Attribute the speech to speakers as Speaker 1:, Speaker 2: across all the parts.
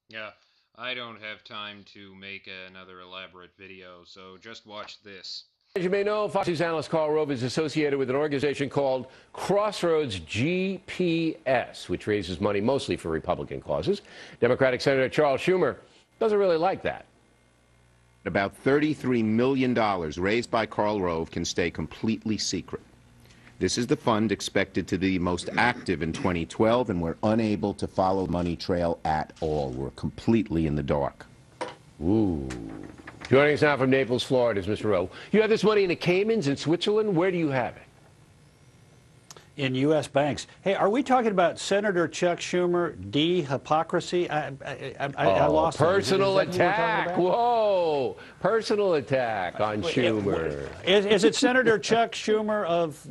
Speaker 1: Yeah, I don't have time to make another elaborate video, so just watch this.
Speaker 2: As you may know, Fox News analyst Karl Rove is associated with an organization called Crossroads GPS, which raises money mostly for Republican causes. Democratic Senator Charles Schumer doesn't really like that.
Speaker 3: About $33 million raised by Karl Rove can stay completely secret. This is the fund expected to be most active in 2012, and we're unable to follow the money trail at all. We're completely in the dark.
Speaker 2: Ooh. Joining us now from Naples, Florida is Mr. Rove. You have this money in the Caymans in Switzerland. Where do you have it?
Speaker 4: In U.S. banks. Hey, are we talking about Senator Chuck Schumer, hypocrisy? I lost
Speaker 2: personal
Speaker 4: it.
Speaker 2: attack. Whoa. Personal attack on Schumer.
Speaker 4: Is it Senator Chuck Schumer of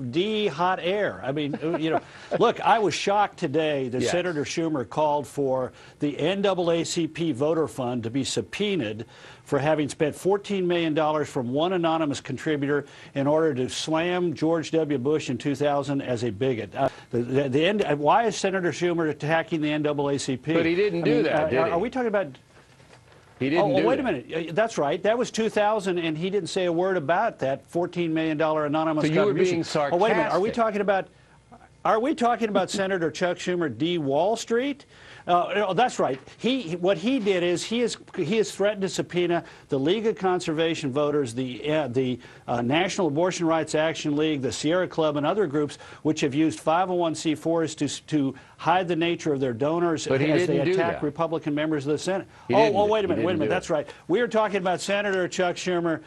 Speaker 4: hot air? I mean, you know, look, I was shocked today that Senator Schumer called for the NAACP voter fund to be subpoenaed for having spent $14 million from one anonymous contributor in order to slam George W. Bush in 2000 as a bigot. Why is Senator Schumer attacking the NAACP?
Speaker 2: But he didn't do that, did he?
Speaker 4: Are we talking about...
Speaker 2: He didn't do
Speaker 4: wait
Speaker 2: that.
Speaker 4: a minute. That's right. That was 2000, and he didn't say a word about that $14 million anonymous contribution.
Speaker 2: So you were being sarcastic.
Speaker 4: Oh, wait a minute. Are we talking about Senator Chuck Schumer, Wall Street? That's right. What he did is he has threatened to subpoena the League of Conservation Voters, the National Abortion Rights Action League, the Sierra Club, and other groups which have used 501c4s to hide the nature of their donors as they attack Republican members of the Senate. Wait a minute. That's right. We are talking about Senator Chuck Schumer,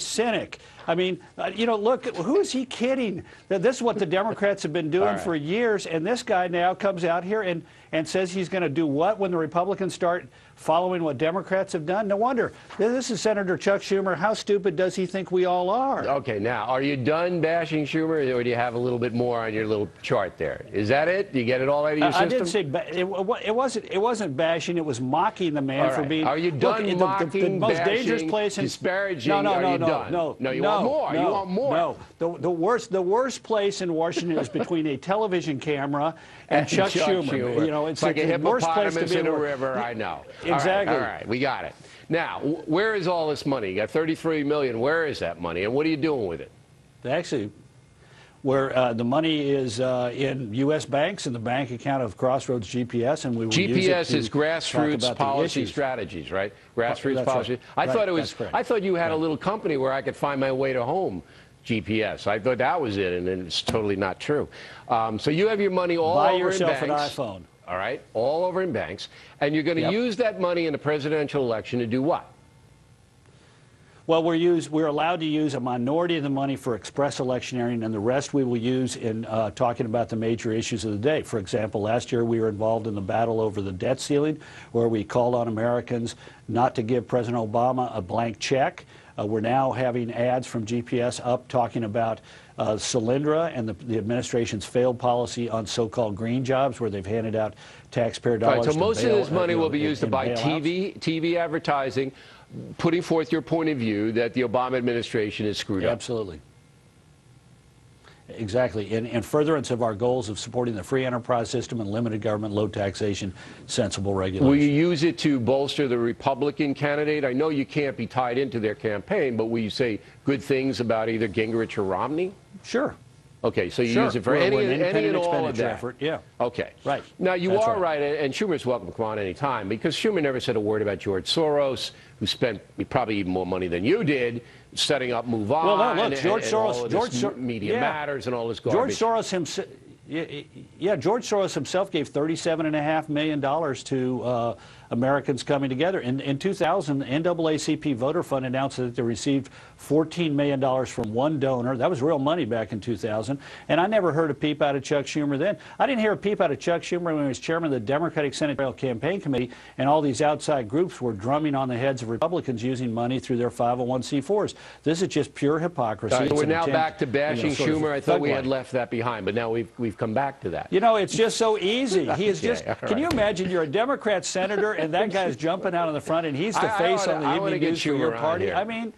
Speaker 4: cynic. I mean, you know, look, who is he kidding? This is what the Democrats have been doing for years, and this guy now comes out here and says he's going to do what when the Republicans start following what Democrats have done? No wonder. This is Senator Chuck Schumer. How stupid does he think we all are?
Speaker 2: Okay, now, are you done bashing Schumer, or do you have a little bit more on your little chart there? Is that it? Do you get it all out of your system?
Speaker 4: I didn't say it wasn't bashing. It was mocking the man for being.
Speaker 2: Are you done mocking,
Speaker 4: the most
Speaker 2: bashing,
Speaker 4: dangerous place in
Speaker 2: disparaging?
Speaker 4: No,
Speaker 2: are you done?
Speaker 4: No,
Speaker 2: you want more. You want more.
Speaker 4: No, the worst place in Washington is between a television camera and Chuck Schumer. You know,
Speaker 2: it's like a hippopotamus in a river. I know.
Speaker 4: Exactly.
Speaker 2: All right, we got it. Now, where is all this money? You got $33 million. Where is that money, and what are you doing with it?
Speaker 4: Actually, where the money is in U.S. banks in the bank account of Crossroads GPS, and we will use it to
Speaker 2: is grassroots policy strategies, right? Grassroots policy.
Speaker 4: Right.
Speaker 2: I thought you had a little company where I could find my way to home. GPS. I thought that was it, and it's totally not true. So you have your money all over in banks.
Speaker 4: Buy yourself an iPhone.
Speaker 2: All right, all over in banks, and you're going to use that money in a presidential election to do what?
Speaker 4: Well, we're allowed to use a minority of the money for express electioneering, and the rest we will use in talking about the major issues of the day. For example, last year we were involved in the battle over the debt ceiling, where we called on Americans not to give President Obama a blank check. We're now having ads from GPS up talking about Solyndra and the administration's failed policy on so-called green jobs, where they've handed out taxpayer dollars.
Speaker 2: Right, so most of this money will be used to buy TV advertising, putting forth your point of view that the Obama administration is screwed up.
Speaker 4: Absolutely. Exactly. In furtherance of our goals of supporting the free enterprise system and limited government, low taxation, sensible regulation.
Speaker 2: Will you use it to bolster the Republican candidate? I know you can't be tied into their campaign, but will you say good things about either Gingrich or Romney?
Speaker 4: Sure.
Speaker 2: Okay, so you use it for any and all of that.
Speaker 4: Effort. Yeah.
Speaker 2: Okay.
Speaker 4: Right.
Speaker 2: Now, you are right, and Schumer's welcome to come on any time, because Schumer never said a word about George Soros, who spent probably even more money than you did setting up Move On.
Speaker 4: Well, no, look, George Soros,
Speaker 2: Media Matters and all this garbage.
Speaker 4: George Soros himself gave $37.5 million to Americans coming together. In 2000, the NAACP Voter Fund announced that they received $14 million from one donor. That was real money back in 2000. And I never heard a peep out of Chuck Schumer then. I didn't hear a peep out of Chuck Schumer when he was chairman of the Democratic Senate Campaign Committee, and all these outside groups were drumming on the heads of Republicans using money through their 501c4s. This is just pure hypocrisy.
Speaker 2: So we're now back to bashing Schumer. I thought we had left that behind, but now we've come back to that.
Speaker 4: You know, it's just so easy. He is just. Can you imagine? You're a Democrat senator, and that guy's jumping out in the front, and he's the face on the evening news for your party. I mean,